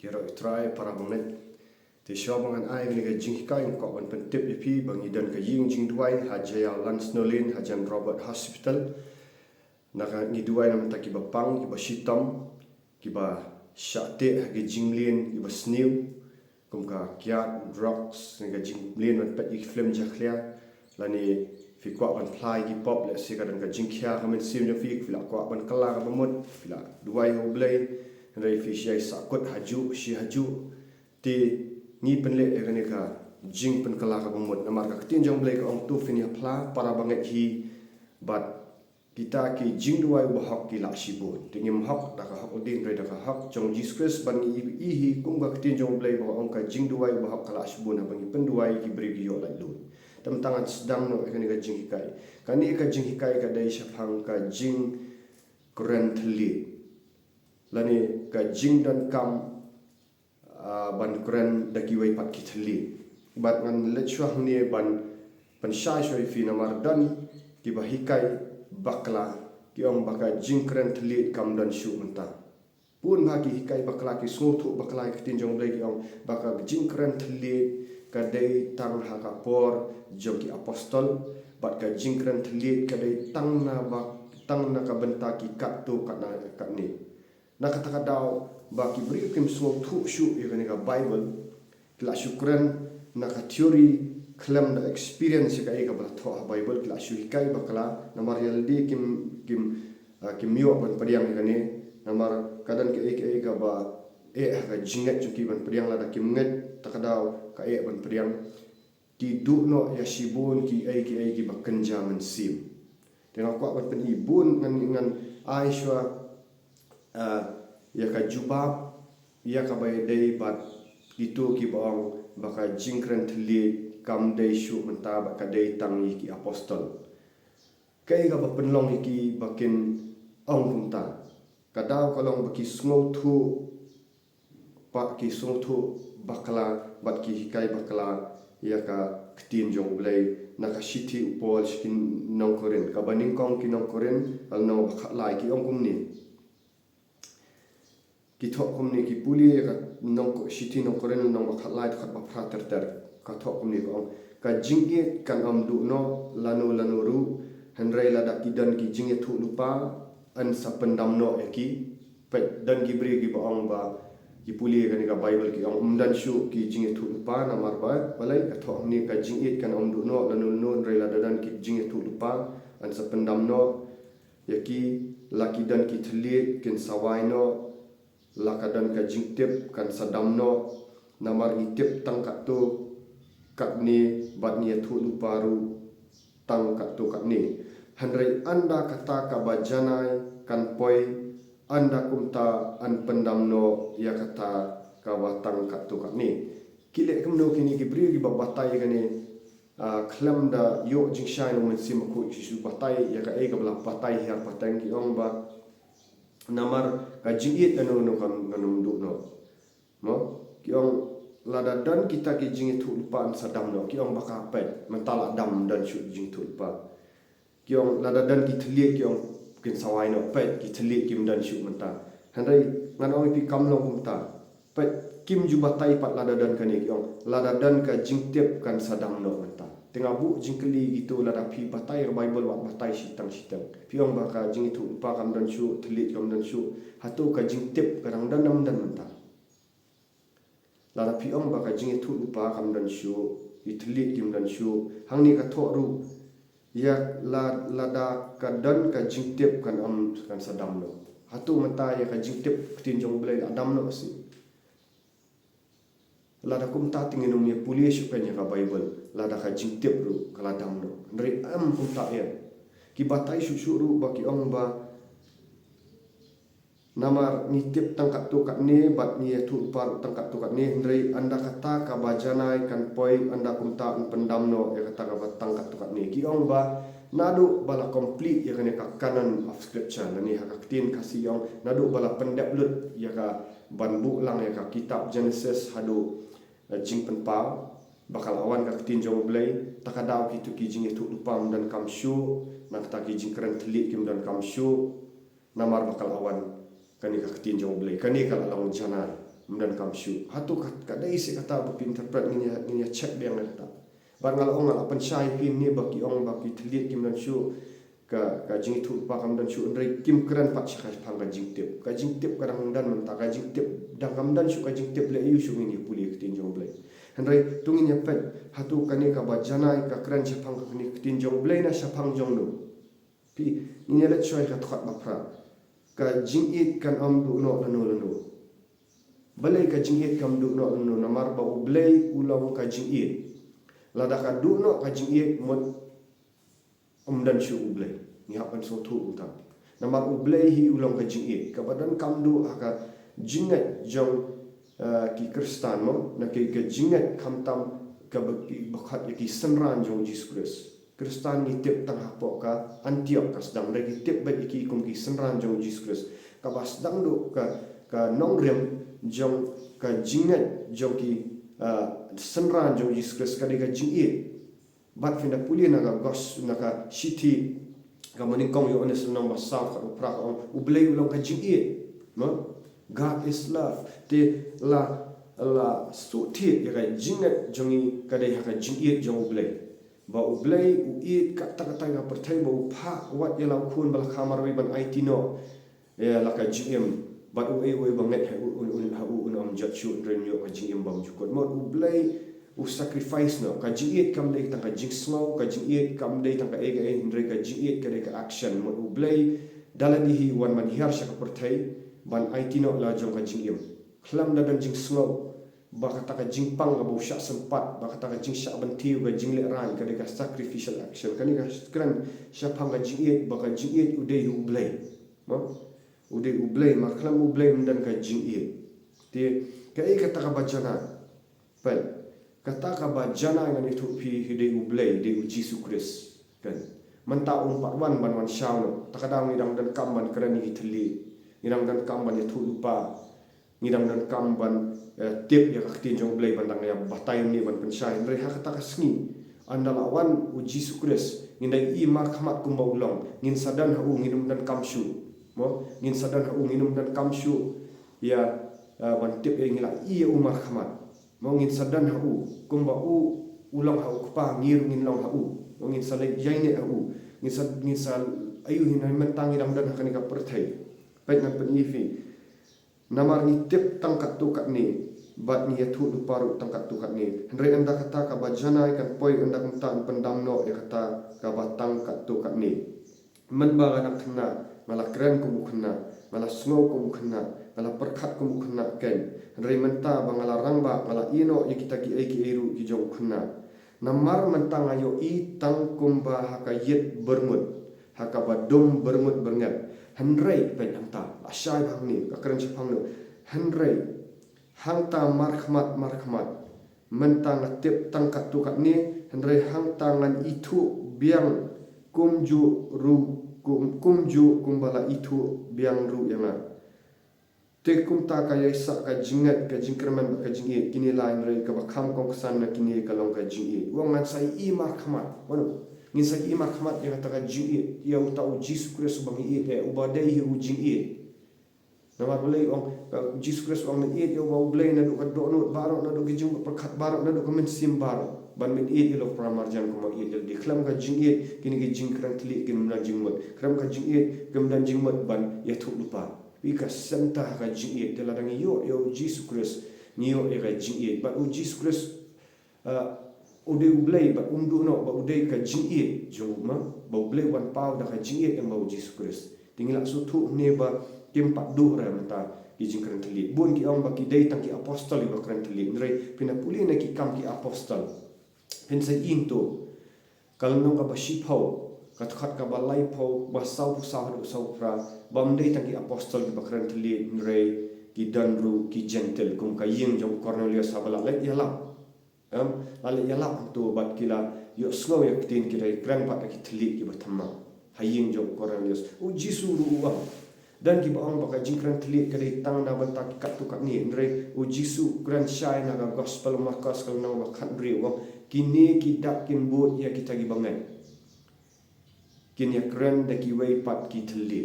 kira try para banget ti shobangan ai ni ga jing kai ko ban pentip pi bangi dan ka ying jing duai hajaya lans nolin hajan Robert Hospital naka ni duai nam ta ki ba pang ki ba shitam ki ba shate ga jinglin ki ba snew kum ka kya drugs ni ga jinglin ban pet ik flem jakhlia lani fi kwa ban fly ki pop le se ga dan ga jingkhia ka men sim ja fi fila kwa ban kala ka bamut fila duai ho blai rai fi shai sakut haju shi haju ti ni penle egane ka jing pen kala ka bamut namar ka tin jong blai ka ong tu fini phla para banget hi but kita ki jing duai ba hak ki la shibun tingim hak da ka hak din re da ka hak jong Jesus Christ ban i hi kum ka tin jong blai ba ong ka jing duai ba hak kala shibun ha bangi pen duai ki bri ki yo lai lu tam tangan sedang no egane ka jing hikai kani ka jing hikai ka dai shafang ka jing currently lani ka jing dan kam ban kuran daki wai pat kitli bat ngan lechwa ni ban shai shoi fi namar dan ki ba hikai bakla ki ong baka jing kuran tli kam dan shu menta pun ba ki hikai bakla ki smutu bakla ki tin jong blai ki ong baka jing kuran tli ka dei tang ha ka por jong ki apostol bat ka jing kuran tli ka dei tang na ka benta ki kat tu kat na kat ni na kata daw ba ki bri kim so thu shu even ka Bible kla syukran na ka theory klam da experience ka e ka ba tho Bible kla shu hikai bakla na marial di kim yo ban padiang ka ni namar kadan ke ka ba ka jingat juki ban padiang la da kim ngat takadaw ka ban padiang ti du no ya shibun ki ba kanja man sim tengok kwa ban penibun ngan Aisha ya ka jubab ya ka bay day bat itu ki baong baka jingkren tli kam day shu menta baka day tang ki apostol kai ga penlong ki bakin ong punta kadaw kalong baki sngo thu pa ki sngo thu bakla bat ki hikai bakla ya ka ktin jong blai na ka shithi upol skin nong koren ka baning kong ki nong koren al no bakha lai ki ong kum ni ki thok kum ni ki puli ka nong ko shithi nong koren nong bakha lai khat ba phra ter ka thok kum ni ko ka jingge kan am du no lanu ru hanrai la da ki dan ki jingge thu lupa an sapendam no eki pe dan ki bri ki ba ong ba ki puli ka ni ka Bible ki ong dan shu ki jingge thu lupa na mar ba balai ka thok ni ka jingge kan am du no lanu hanrai la da dan ki jingge thu lupa an sapendam no eki laki dan ki thli kin sawai no lakadan ka jingtep kan sadam no namar itep tang kat tu kat ni bat ni thu luparu tang kat tu kat ni hanrai anda kata ka bajanai kan poi anda kumta an pendam no ya kata ka watang kat tu kat ni kile kemno kini ki bri ki batai ka ni klam da yo jing shai no men sim ko isu batai ya ka e ka bla batai har patang ki ong ba namar ka jingit anu no kan nanum du no ki ong lada dan kita ki jingit thu lupa an sadam no ki ong baka pet mentala dam dan shu jing thu lupa ki ong lada dan ki thli ki ong kin sawai no pet ki thli kim dan shu menta handai ngan ong pi kam long kumta pet kim ju batai pat lada dan kan ki ong lada dan ka jingtep kan sadam no menta tengah bu jingkeli gitu lada pi batai Bible wat batai sitang pi ong baka jing itu pa kam dan shu thli kam dan shu hatu ka jingtep kadang dan nam dan menta lada pi ong baka jing itu pa kam dan shu ithli kim dan shu hangni ka tho ru ya lada ka dan ka jingtep kan am kan sadam no hatu menta ya ka jingtep tin jong blai adam no si lada kum ta tingin umnya puli shu kan ya ka Bible lada ka jingtep ru kala dam no ndri am kum ta ya ki batai shu ru baki ong ba namar nitip tangkat tu kat ni bat ni tu par tangkat tu kat ni ndri anda kata ka bajanai kan poi anda kumta pendam no ya kata ka tangkat tu kat ni ki ong ba nadu bala complete ya kan ka canon of scripture ni ha ka tin kasih ong nadu bala pendeplut ya ka banbu lang ya ka kitab Genesis hadu jing pen pau bakal awan ka tin jong blai takadaw kitu ki jing itu lupam dan kam shu nak ta ki jing keren telik kim dan kam shu namar bakal awan kani ka tin jong blai kani kala lang janan dan kamsyu hatu kadai si kata bagi interpret nginya check biang kata ban ngal ong ngal pensyai pin ni bagi ong bagi telit kim dan syu ka jing tu pa kam dan syu ndrei kim kran pat sya phang ka jing tip kadang dan menta ka jing tip dang kam dan syu ka jing tip le yu syu ni puli kitin jong blai handrei tungin pet hatu kani ka ba janai ka kran sya phang ka ni kitin jong blai na sya phang jong nu pi ni le choi ka thot ba phra ka jing it kan am du no lanu balai ka jing it kam du no namar ba ublai ulang ka jing it lada ka du no ka jing it mod dan syu ublai ni hapan so tu utam namar ublai hi ulang ka jing it ka badan kam du aka jingat jong ki kristan mo na ke jingat kam tam ka bakhat ki senran jong Jesus Christ kristan ni tip tang hapo ka Antioch ka sedang lagi tip ba ki kum ki senran jong Jesus Christ ka bas dang du ka nong rem jong ka jingat jong ki senran jong Jesus Christ ka ka jing it bat finda puli na ka gos na ka city ka maningkong yo ones nang basaw ka upra ublay ulang ka jing it no God is love te la suti ya ka jingat jongi ka dai ka jing it jong ublay ba ublay u it ka ta ka pertai ba upha wat ya la khun bal khamar wi ban aitino ya la ka jing but we banget ha am jat shoot renew ka jing bang jukot mod ublay u sacrifice no ka jing it kam dei tang ka jing snow ka jing it kam dei tang ka ega hindre ka jing it ka dei ka action mod ublay daladi hi wan man hiar sha ka perthai ban aitino la jong ka jing khlam da dan jing snow ba kata ka jing pang ka bu sha sempat ba kata ka jing sha ban tiu ka jing le ran ka dei ka sacrificial action kani ka kran sha phang ka jing it ba ka jing it udei ublay mo udai ublay maklam ublay dan ka jing it ti kai kata ka bajana pel kata ka bajana ngani thu phi hidai ublay de Jesus Christ kan menta pat wan ban wan shaw no takadang idang dan kam ban krani thli idang dan kam ban thu lupa idang dan kam ban tip ya khtin jong ublay ban dang ya batay ni ban pensyai re ha kata ka sngi andala wan Jesus Christ ngindai i marhamat kumba ulang ngin sadan ha nginum dan kamsyu mo ngin sadan ha nginum dan kamsyu ya ban tip e ngila iya umar khamat mo ngin sadan ha kumba ulang ha kupa ngir ngin long ha mo ngin salai yaine ha ngin sal ayu hinai mentang idam dan hakani ka perthai pet na penifi namar ni tip tangkat tu kat ni bat ni yathu du paru tangkat tu kat ni hendrai anda kata ka bajana kan poi anda kuntan pendamno ya kata ka batang kat tu kat ni men ba nak kena malah keren ku kena malah snow ku kena malah perkhat ku kena ken hendrai menta bangala rangba malah ino ya kita ki eru ki jong kena namar mentang ayo i tang kumba hakayet bermut hakabadum bermut berngat hendrai pen anta asyai bang ni ka keren sepang no hendrai hangta markhmat mentang tip tangkat tu kat ni hendrai hang tangan itu biang kumju kumbala itu biang ru yang te kum ta ka yesa ka jingat ka jingkerman ka jingi kini lain rai ka bakham kong san na kini ka long ka jingi wong man sai i markhmat wono ngin sai i markhmat ya ta ka jingi ya utau Jesus Christ bang i e ubadai hi u jingi nama boleh ong Jesus Christ ong i yo wa blay na do ka do no baro na do ki jing perkhat baro na do ka men sim baro ban min i lo pramarjan ko ma i di khlam ka jingi kini ki jingkrang tli kin na jingmot khram ka jingi gam dan jingmot ban ya thu lupa ika senta ka jingi de la dang yo Jesus Christ ni yo e ka jingi ba u Jesus Christ ude ublay ba undu no ba ude ka jingi joma ba ublay wan pau da ka jingi yang ba Jesus Christ tingila su thu ne ba kim pat du ra mata ki jingkrang tli bun ki ong ba ki dei tang ki apostol ba krang tli ndrei pina puli na ki kam ki apostol pen sai into kalno ka ba shipau katkhat ka balai pho basau pusau do sau pra bamdei tang ki apostol ki bakran tli nrei ki danru ki gentle kum ka ying jong Cornelius habala le yala ale yala to bat kila yo slow yak tin ki dai kran pat ki tli ki bathamma haying jong Cornelius u jisu ru wa dan ki baong baka jingkran tli ka dai tang na banta ki kat tu kat ni nrei u jisu kran shai na ga gospel markas kal na ba khat ri wa kini ki dak kin bot ya kita gi bangai kini keren da ki wei pat ki thli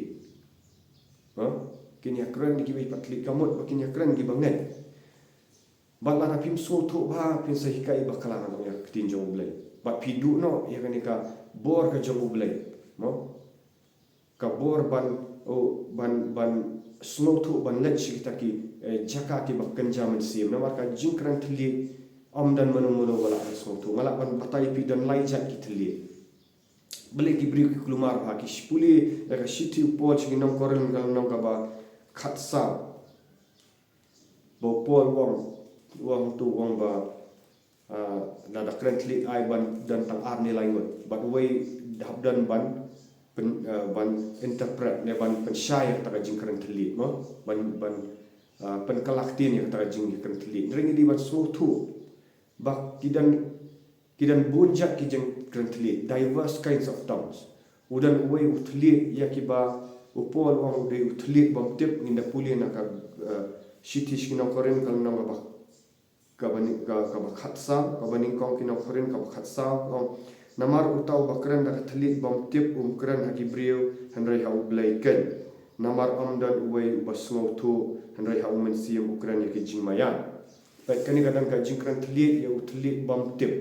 kini keren ki wei pat thli kamot kini keren ki bangai Bat lana pim so tu ba pin sahikai bakalangan ya tinjong blai. Bat pidu no ya kanika bor ka jong blai. Mo ka bor ban snow tu ban let shi taki jaka ki bakkan jaman sim na marka jingkran thli amdan manu wala snow tu ngala ban batai pi dan lai jat ki thli bele ki bri ki klumar ba ki spuli ya ka shiti upol chi nam koren gal nam ka ba khatsa bo pol wong tu wong ba na da currently ai ban dan tang ar ni lai ngot but way habdan ban interpret ne ban pensyai ta jing currently mo ban pen kalaktin ya ta jing currently ring di ban so tu bak kidan bunjak ki jing currently diverse kinds of tongues udan way utli ya ki ba upol wong de utli bam tip ni na puli na ka shitish ki na koren kal na ba ka ba khatsa ka baning kong ki na koren ka ba khatsa namar utau bakran da thlit bam tip kran ha gibriu hanrai ha ublai ken namar amdan uwei basngau thu hanrai ha umen siam ukran ya ki jingmayan baik kani kadang ka jingkran thlit ya thlit bam tip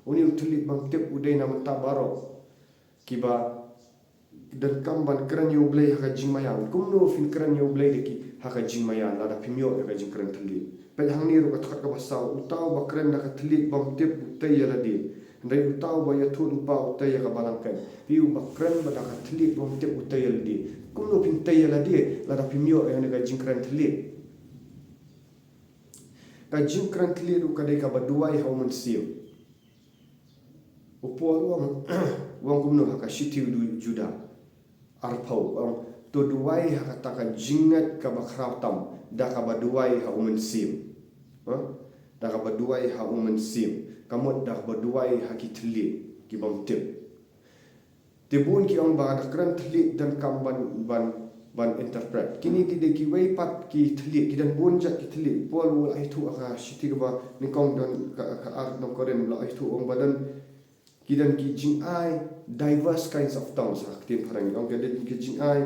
uni thlit bam tip udai nam ta baro kiba dan kamban kran ya ublai ha jingmayan kumno fin kran ya ublai de ki ha jingmayan la da pimyo ya jingkran thlit baik hangni ru ka thak ka basau utau bakran da thlit bam tip utai ya la di ndai utau ba ya thun pa utai ya kabalangkan piu bakran ba da thlik bom te utai ya di kumno pin tai ya di la da pimyo ya ne ga jingkran thlik ka jingkran thlik ru ka dai ka baduai ha mun siu upol wong kumno ha ka shiti du juda arpau to duai ha ka ka jingat ka bakrau tam da ka baduai ha mun siu da ka baduai ha mun siu kamot dah berduai haki thli ki bom tip tibun ki ong ba kran thli dan kam ban interpret kini ti de ki wei pat ki thli ki dan bun ja ki thli pol wal ai thu aka shiti ba ni kong dan ka ar no koren la ai thu ong badan ki dan ki jing ai diverse kinds of tongues hak tin parang ong ke de ki jing ai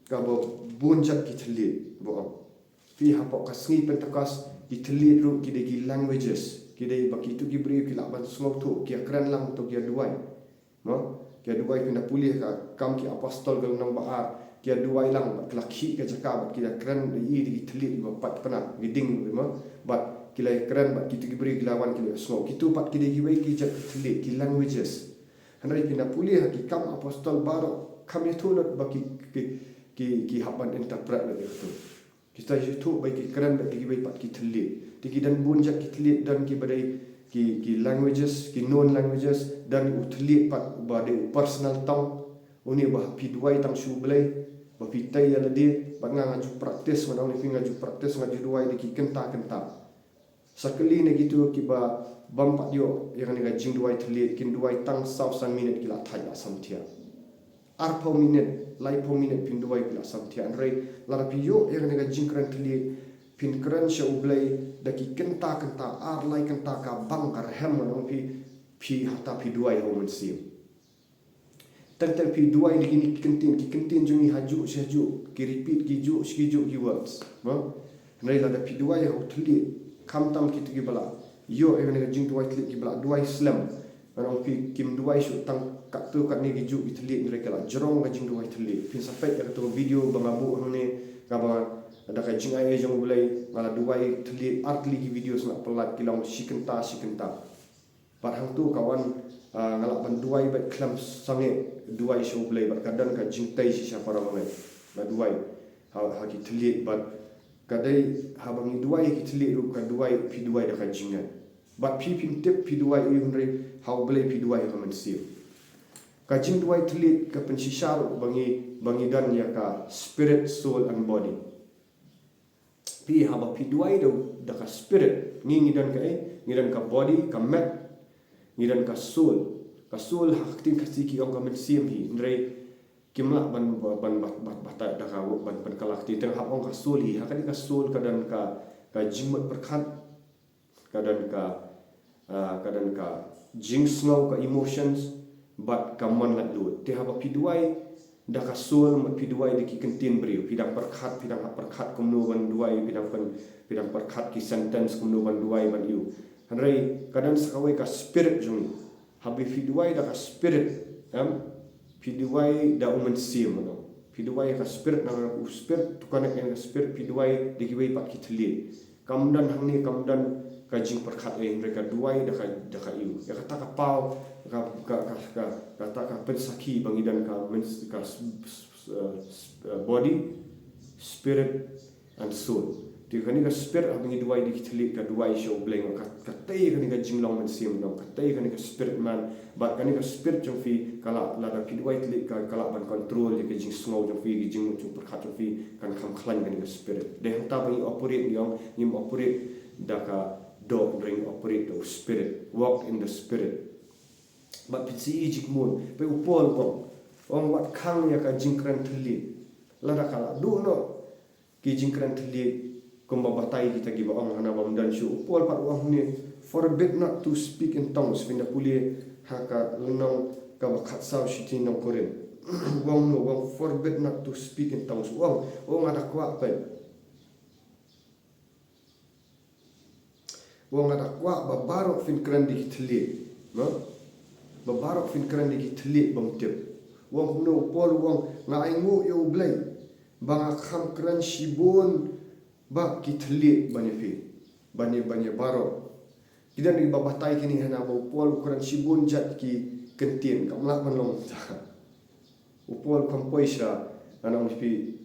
ka bo bun ja ki thli bo fi ha po ka sngi pentakas ki thli ru ki de ki languages kidai baki tu gibri ki laban smok tu ki akran lang tu ki duai no ki duai pina puli ka kam ki apostol gal nang baar ki duai lang klakhi ka jaka ki akran i di thli ba pat pana giding mo bat ki lai kran bat ki tu gibri ki lawan ki smok ki tu pat ki dei giwai ki jak thli ki languages hanai pina puli ki kam apostol baro kam ya tu not baki ki haban interpret le tu kita itu baik ki kran bat ki baik pat ki thli tiki dan bunjak ki thli dan ki badai ki languages ki non languages dan uthli pat bade personal tong uni bah pi duai tang shu blai bah pi tai ala di banga ngaju praktis mana uni finga ju praktis ngaju duai di ki kenta sakali ne gitu ki ba bam pat yo yang ni ga jing duai thli kin duai tang sau san minute ki la thai la samthia arpo minute lai po minute pin duai ki la samthia an rei la pi yo yang ni ga jing kran thli pin kran sha ublai daki kenta ar lai kenta ka bang kar hem no pi hata pi duai ho mun sim tantal pi duai ni ki kentin jungi haju shaju ki repeat ki ju words no nei la da pi duai ho thli kam tam ki ti bala yo e ne jing duai thli ki bala duai slam no pi kim duai shu tang ka tu ka ni ki ju ki thli ni kala jorong ga jing duai thli pin sa fai ka tu video bangabu ne ka ba ada ka jing ai jong bulai ngala duai thli artli ki videos na pelat kilong sikenta par hang tu kawan ngala ban duai bat klam sange duai show bulai bat kadan ka jing tai si siapa orang mai ba duai ha ki thli bat kadai ha bang duai ki thli ru ka duai pi duai da ka jingan bat pi pin tip pi duai i hunre ha bulai pi duai ka man sir ka jing duai thli ka pen si shar bangi dan ya ka spirit soul and body pi haba pi duai do da ka spirit ngi dan ka ngi dan ka body ka mat ngi dan ka soul hak tin ka siki ong ka men sim hi ndrei kimla ban da ka ban kalak ti teng hap ong ka soul hi hakani ka soul ka dan ka jingmat perkhat kadan ka jing snow ka emotions but ka man la lu te haba pi duai dah kasul mat pi duai di ki kentin beriu pidang perkhat kumnu ban duai pidang perkhat ki sentence kumnu ban duai ban iu hanrei kadang sakawai ka spirit jung habi fi duai da ka spirit pi duai da umen sim no pi duai ka spirit na u spirit to connect dengan spirit pi duai di ki wei pat ki thli kamdan hangni kamdan ka jing perkhat mereka duai da ka iu ya kata ka pau kata ka pensaki bangidan ka body spirit and soul di kani ka spirit abangi duai di thli ka duai show bleng ka tei kani ka jinglong men sim no ka tei kani ka spirit man ba kani ka spirit jong fi kala la da pi duai thli ka kala ban control di ka jing snow jong fi jing chu perkhat jong fi kan kham khlan kani ka spirit de hata bangi operate yong nim operate da ka do ring operate of spirit walk in the spirit but pisi jik mun pe upol ong wat khang ya ka jingkran thli la da kala du no ki jingkran thli kumba batai kita gi ba ong hana bam dan shu upol pat ong ni forbid not to speak in tongues finda puli haka lenong ka ba khatsau shiti no koren wong no wong forbid not to speak in tongues wong ada kwa pe wong ada kwa ba barok fin kran di thli no ba barok fin kran di thli bam tip wong no pol wong ngai ngu yo blai ba kham kran shibun ba ki thli bani fi bani barok kidan di babatai kini hana ba pol kran shibun jat ki kentin kamla manlong upol kompoisha ana fi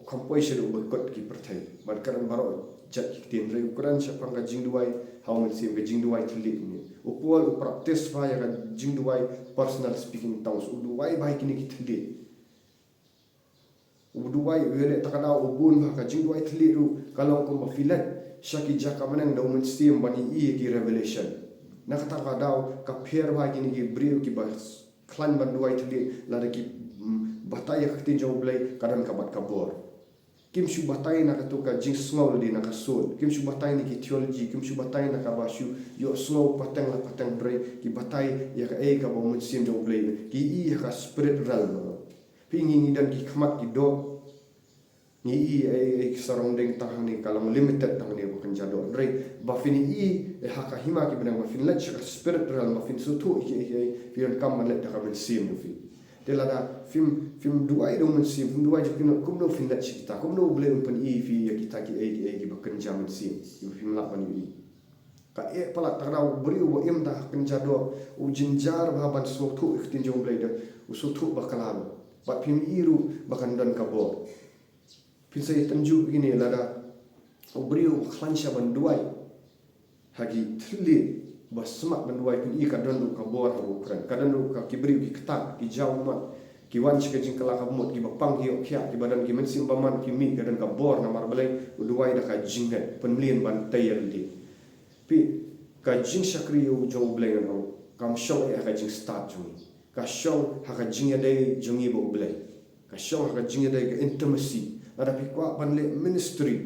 kompoisha do bekot ki perthai ban karan barok jat ki tin re ukuran siapa ka jingduai how men sim ka jingduai thli ni upol practice fa ya ka jingduai personal speaking tongues uduai bai kini ki thli uduai wele takada ubun ba ka jingduai thli ru kalau ko mafilat shaki jaka manang do men sim bani ki revelation na kata ka daw ka pher ba kini ki brio ki bas klan ban duai thli la ki bataya ka tin jo blai kadan ka bat ka bor kim shu batai na ka ka jing sngow di na ka sol kim shu batai ni ki theology kim shu batai na ka ba shu yo sngow patang bre ki batai ya ka ka ba mun sim jo blai ki ya ka spirit realm pingi ni dan ki khamat ki do ni surrounding tahang ni kalam limited tahang ni bukan jado bre ba fini ha ka hima ki benang ba fin let ka spirit realm ba fin su tu fian kam man let ka men sim fi delada film duai do men sim film duai jkin kum no fin let kita kum no blame pen fi ya kita ki bakan jam sim film la ban ka pala tarau beri wo im da kan jado u jinjar ba ban so tu ikhtin jom blade u so tu bakalam ba film iru bakan dan kabor fin sai tanju ini lada u beri wo khlansha ban duai hagi thli bas semak banduai pun ka dan ka bor habu kran kadan ka kibri ki ketak ki jaumat ki wan ka jing kala ka mut ki bapang ki okya ki badan ki mensim baman ki mi kadan ka bor na mar balai uduai da ka jing net penlien ban tayal di pi ka jing sakri u jo blai no kam show ka jing start jung ka show ha ka jing dai jungi bo blai ka show ha ka jing dai ka intimacy ada pi kwa ban le ministry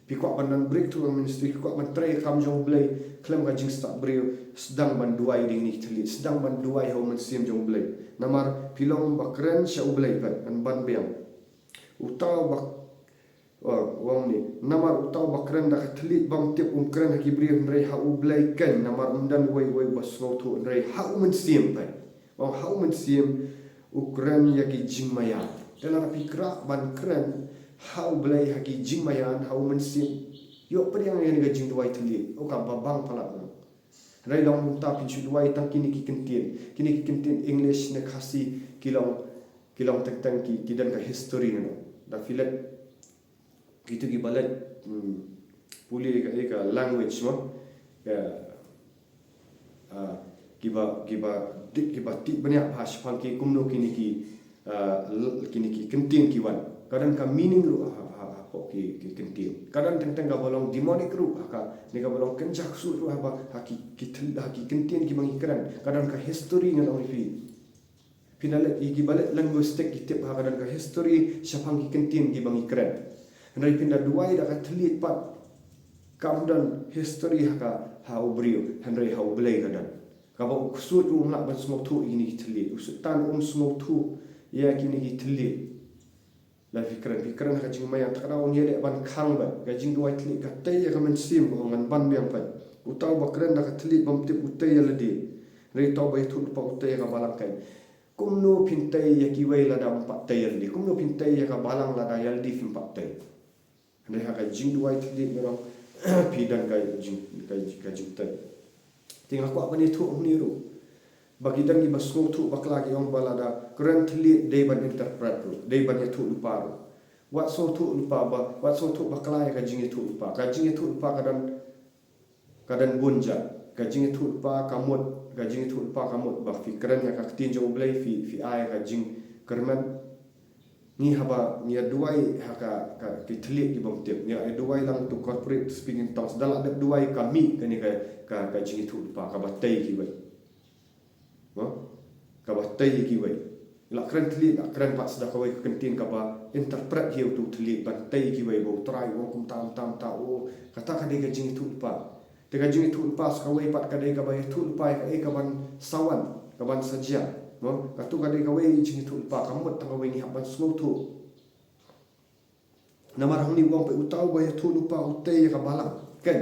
pi kwa ban dan breakthrough ministry kwa ban tray kam jo blai klem ka jing start brio sedang ban duai ding ni thli sedang ban duai ho men sim jong blai namar pilong bakren sha ublai pat an ban biang utaw bak wong ni namar utaw bakren da thli bam tip kren ha kibri rei ha ublai ken namar undan wai bas no thu rei ha men sim pat wong ha men sim ukren ya ki jing maya dalam pikra ban kren ha ublai ha ki jing maya ha men sim yo periang yang ga jing duai thli o ka babang pala rai long munta pin chu duai tang kini ki kentin english ne khasi kilong tek tang ki dan ka history no da filet gitu ki balet puli ka language mo kiba ti banyak bahasa pang ki kumno kini ki kentin ki wan kadang ka meaning ru ki kentin kadang tentang ka bolong demonic ru ka ni ka bolong kenjak su ru haki kentin ki bang ikran kadang ka history ngan ong fi finalet ki balet linguistic ki tip kadang ka history syapang ki kentin ki bang ikran rai pinda duai da ka thlit pat kam dan history ha ubrio hanrai ha ublai kadang ka ba usut umla ban smok thu ini thlit usutan smok thu ia kini ki telit la fikran ka jing mayang takraw ni le ban khang ba ka jing duai telit ka tei ka men sim ko ngan ban biang pa utaw bakran da ka telit bam tip utei la di rei to bai thu pa utei ka balang kai kumno pintai ya ki wei la da pa tei ya di kumno pintai ya ka balang la da yal di fim pa tei ne ha ka jing duai telit me rong pi dan kai jing tei tinggal ko apa ni thu ni ru bagi dan ki basngo thu bakla ki ong balada currently day ban interpret ru day ban ya thu lupa ru wat so thu lupa ba wat so thu bakla ya ka jing thu lupa kadan bunja ka jing thu lupa kamut ba fikran ya ka tin jong blai fi ai ka jing kerman ni haba ni duai haka ka kitli ki bom tip ni duai lang to corporate speaking tongues dala de duai kami kani ka jing thu lupa ka batai ki bai ka batai ki wei la kran tli la kran pas da ka wei kentin ka ba interpret hiu tu tli batai ki wei bo try wo kum tam ta o kata ka de ka jing tu pa te ka jing tu pa ka wei pat ka de ka ba tu pa ka ban sawan ka ban saja ka tu ka de ka wei jing tu pa ka mot ta ka wei ni ha ban slow tu namar hang ni wong pe utau ba tu pa utei ka balang kan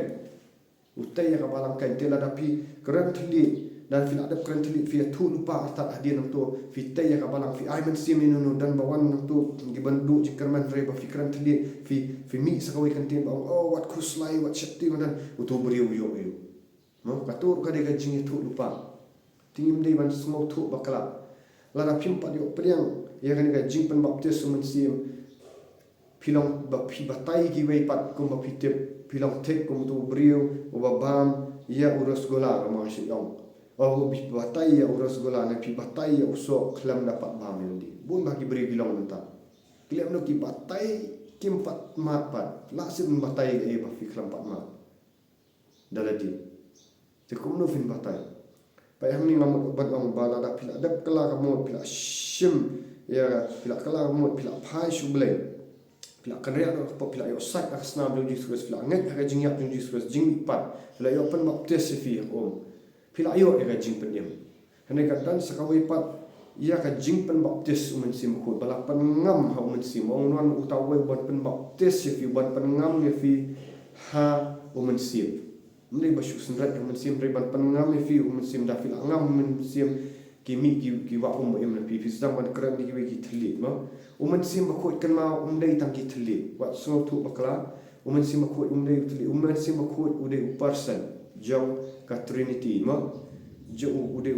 utei ka balang kan te la da pi kran tli dan fil adab kran tli fi tu lupa atat hadian nam tu fi tay ka balang fi aiman sim inu dan bawan nam tu gi bandu jikerman re ba fi kran tli fi mi sakawi kan tin ba oh what kuslai what shatti dan utu beriu yo no katur ka de ga jing tu lupa tingim dei ban smau tu bakala la da pim pa yo priang ya kan ga jing pen baptis sumen sim pilong ba pi batai gi wei pat kum ba pitep pilong tek kum tu beriu ba bam ya urus gola ma shi yong oh bi batai ya urus gola na pi batai ya uso klam dapat bamil di bun bagi beri bilong nanta klam no ki batai kim pat ma pat la sim batai e ba fi klam pat ma daladi te kum no fin batai pa yang ni ngamut ban ong bala da pila dap kala ka mo pila shim ya pila kala mo pila phai shuble pila kanria no pa pila yo sak aksna do Jesus pila ngat ka jingyap do Jesus jing pat pila yo pen baptis fi om pila ayo ka jing pen yam hane ka dan sakawai pat ia ka jing pen baptis umen sim khut bala pen ngam ha umen sim ong non utawai ban pen baptis fi ban pen ngam ye fi ha umen sim mri bashu senrat umen sim re ban pen ngam ye fi umen sim da fila ngam umen sim kimi ki wa em na pi sam ban kran ni ki thli ma umen sim ba khut kan ma dei tang ki thli wa so tu bakla umen sim ba khut dei thli umen sim ba khut ude person jong ka trinity ma je ude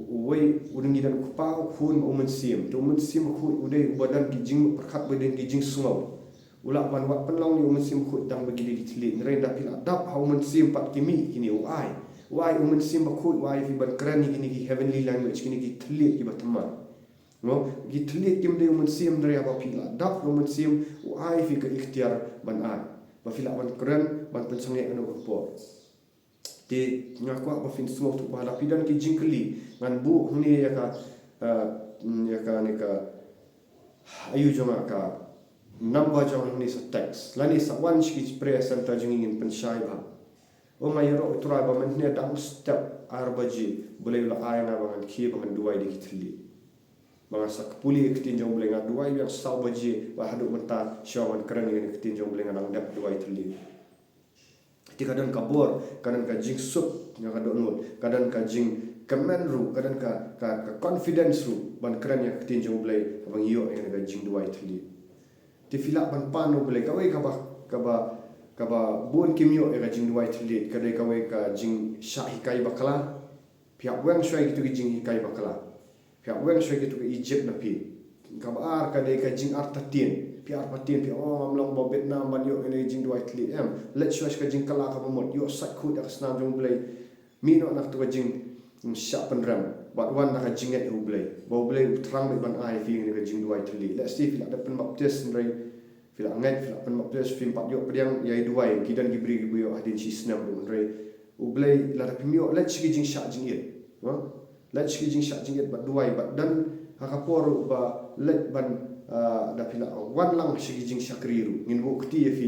wei udengi dan kupau khun umen sim khut ude badan ki jing perkhat badan ki jing sungau ula ban wat penlong ni umen sim khut dang bagi di tli ngre da pila dap ha umen sim pat kimi kini wai umen sim khut wai fi ban kran ni kini ki heavenly language kini ki tli ki batama no ki tli kim de umen sim dre ba pila dap umen sim wai fi ka ikhtiar ban ai ba fila ban kran ban pensange anu ko ti ngakwa ba fin semua tu ba lapidan ki jingkeli ngan bu ni ya ka ni ka ayu joma ka number jong ni sa text lani sa wan shi pre santa jingin penshai ba o mai ro utra ba men ne dang step arbaji boleh la aina ba ngan ki ba ngan duai di kitli ba sa kapuli kitin jong boleh ngan duai yang saubaji ba hadu menta shawan kran ni kitin jong boleh ngan dap duai tli ti kadang kabur kadang ka jing sup yang kadang nut kadang ka jing kemen ru kadang ka confidence ru ban kran yang tin jong blai abang yo yang ka jing duai thli ti fila ban panu blai ka wei ka ba bon kimyo ka jing duai thli kadai ka wei ka jing sha hikai bakala pia wang shwai ki tu ki jing hikai bakala pia wang shwai ki tu Egypt na pi ka ba ar kadai ka jing artatin piar patin pi amlong bo Vietnam ban yo ene jing duai tli let shwash ka jing kala ka bomot yo sak khut ak snam jong blai mi no nak tu ka jing sha pan ram bat wan nak ka jing et u blai bo blai trang ban ai fi ene ka jing duai tli let see fila dapen baptis nrai fila ngai fila pen baptis fi pat yo priang yai duai kidan gibri gibu yo adin chi snam nrai u blai la da pimyo let chi jing sha jing et let chi jing sha jing et bat duai bat dan hakapor ba let ban da pila wan lang shigi jing shakriru ngin wo kti fi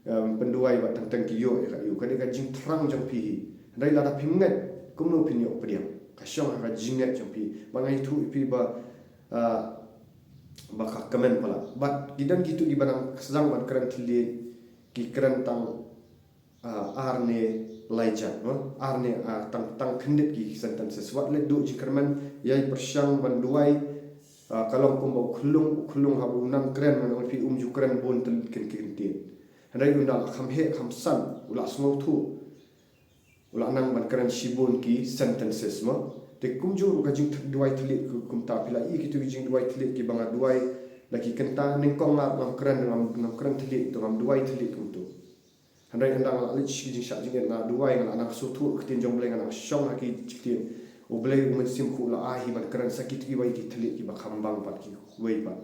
penduai ba tang ki yo ka yu ka de ka jing trang jang pi dai la da pinget kumno pinyo priam ka shong ka jinget jang pi ba ngai thu pi ba baka komen pala but gidan gitu di banang kesang ban keren tili ki keren tang arne laija arne tang kendit ki sentences wat le do jikerman yai persyang ban duai kalau kumba khulung habu nang keren man pi ju keren bon tel kin tin handai undang kham he kham san ula smau thu ula nang ban keren shibun ki sentences mo te kumju ka jing duai tli kum ta pila I ki tu jing duai tli ki banga duai lagi kenta ning kong ngam keren tli to ngam duai tli kum tu handai undang la lich jing sha jing na duai ngam anak su thu tin jong bleng anak shong ki chiktin u blei men sim khu la hi ban keren sakit ki wai ki tli ki ba khambang pat ki wei pat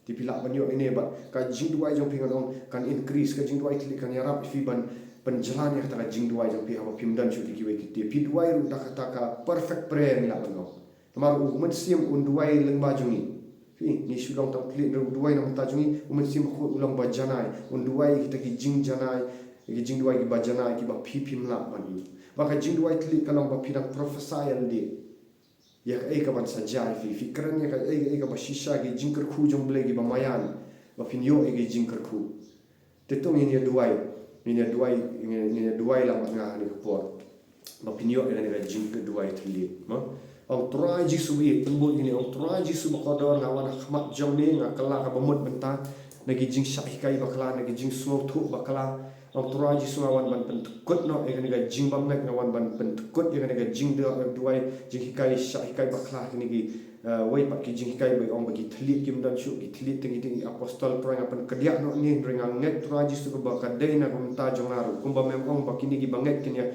ti pila ban yo ini ba ka jing duai jong pingan on kan increase ka jing duai tli kan yarap fi ban penjalan yang kata jing duai jong pi haba pimdan chu ki wei ki ti pi duai ru da kata ka perfect prayer ni la ban no tamar u men sim un duai leng ba jungi fi ni shulong tam kli ru duai nam ta jungi u men sim khu ulang ba janai un duai kita ki jing janai ki jing duai ki ba janai ki ba pi pim la ban ni maka jing duai tli kalong ba pinang prophesial di ya ka eka ban sajai fi fikran ya ka eka ba shisha ki jing ker khu jong ble ki ba mayan ba pin yo ege jing ker khu te tong ni duai ni duai la nga ni por ba pin yo ege ni jing ker duai tli ma au trai ji su bi tembul ini au trai ji su ba kodor ngawan khmat jong ni nga kala ka ba mut benta nagi jing shahi kai ba kala nagi jing smo thu ba kala ang turai ji sunga wan ban pentukut no ega niga jing bam nek ngawan ban pentukut ega niga jing de duai jing hikai sha hikai bakla ni gi wai pak ki jing hikai bai ong bagi thlit kim dan shu ki thlit tingi apostol prang apan kedia no ni ringang nek turai ji su ba ka dei na kum ta jongaru kum ba mem ong baki ni gi bangek kin ya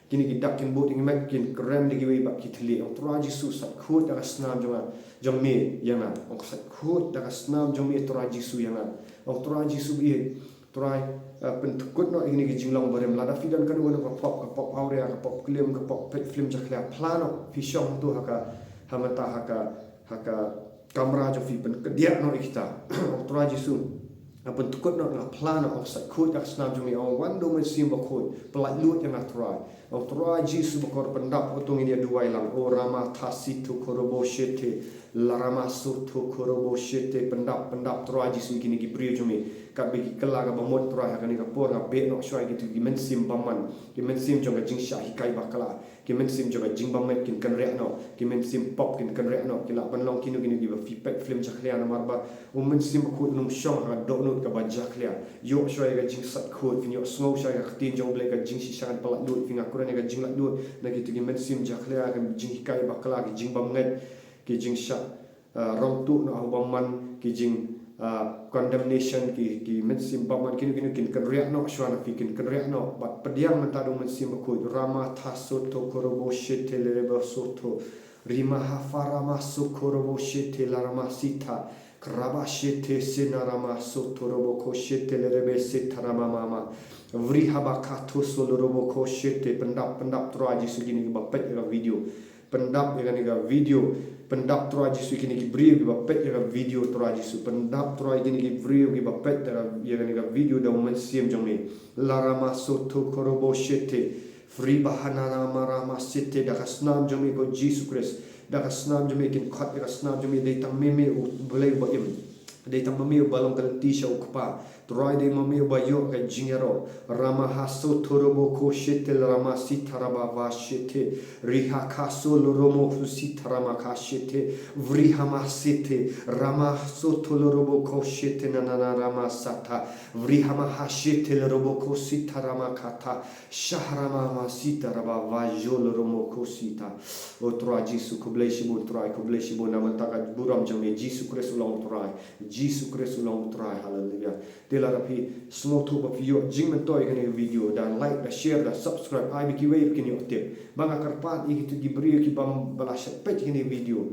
kini gi dak kin bot ing mek kin keren di gi wai bak ki thlit ang turai ji su sat khut da snam jonga jong me yana ong sat khut da snam jong me turai ji su yana ong turai ji su bi turai pentukut no ini gi jinglong barem lada fidan kan wono ka pop aure ka pop klem ka pop pet film jakla plano fi shong tu haka hamata haka kamera jo fi pen kedia no ikita turai ji su pentukut no na plano of sat khut dak snam jumi on wando men sim ba khut pelat lut yang turai turai ji su bakor pendap utung ini duai lang o rama thasitu korobo shete larama sutu korobo shete pendap turai ji su kini gi brio jumi ka begi kala ga bamot turai ha kani ka por ga be no shwai gitu gi men sim baman gi men sim jonga jing sha hikai bakala gi men sim jonga jing bamet kin kan re no gi men sim pop kin kan re no kila ban long kinu gini gi ba feedback film jaklia na marba men sim khu num shong ha do no ka ba jaklia yo shwai ga jing sat khu kin yo snow shai ga tin jong ble ga jing shi shan pala lut finga kurane ga jing la lut na gitu gi men sim jaklia ga jing hikai bakala gi jing bamet ki jing sha rong tu no baman ki jing condemnation ki men sim baman kin kan riak no shwana fi kan riak no bat pediang mentado men sim ko rama thasoto korobo shete lebe soto rima hafara masukorobo shete larama sita kraba shete sinarama soto robo ko shete lebe sitarama mama vri habakato solorobo ko shete pendap traji sugini bapet ga video pendap ga video pendap traji sugini ki brio ga bapet ga video traji su pendap traji ni ki brio ga bapet ga video da men sim jongni larama soto korobo shete free bahana marama sete da kasnam jongni ko Jesus Christ da kasnam jongni kin khat da kasnam jongni dei tam meme boleh ba im dei tam meme balong kan ti shau kpa Troy de mame bayo ka jingero rama haso torobo ko shete rama sitaraba va shete riha kaso loromo sitarama ka shete vrihama sete rama so tolorobo ko shete nana rama sata vrihama hashete lorobo ko sitarama kata shahrama ma sitaraba va joloromo ko sita o Troy jisu kubleshi bo Troy kubleshi bo namantaka buram jame jisu Kristus long Troy jisu Kristus long Troy hallelujah la rapi slow to ba video jing men toy kene video dan like da share da subscribe ai biki wave kene otip banga karpat i gitu gibrio ki bam bala page kene video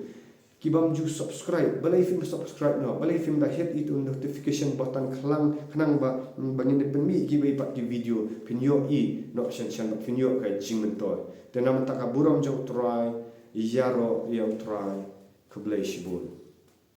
ki bam ju subscribe balai film subscribe no balai film da hit itu notification button klang ba bangin de penmi ki wave pat ki video pinyo I no shan pinyo ka jing men toy dan nam ta ka buram jong try yaro yo try kublai shibul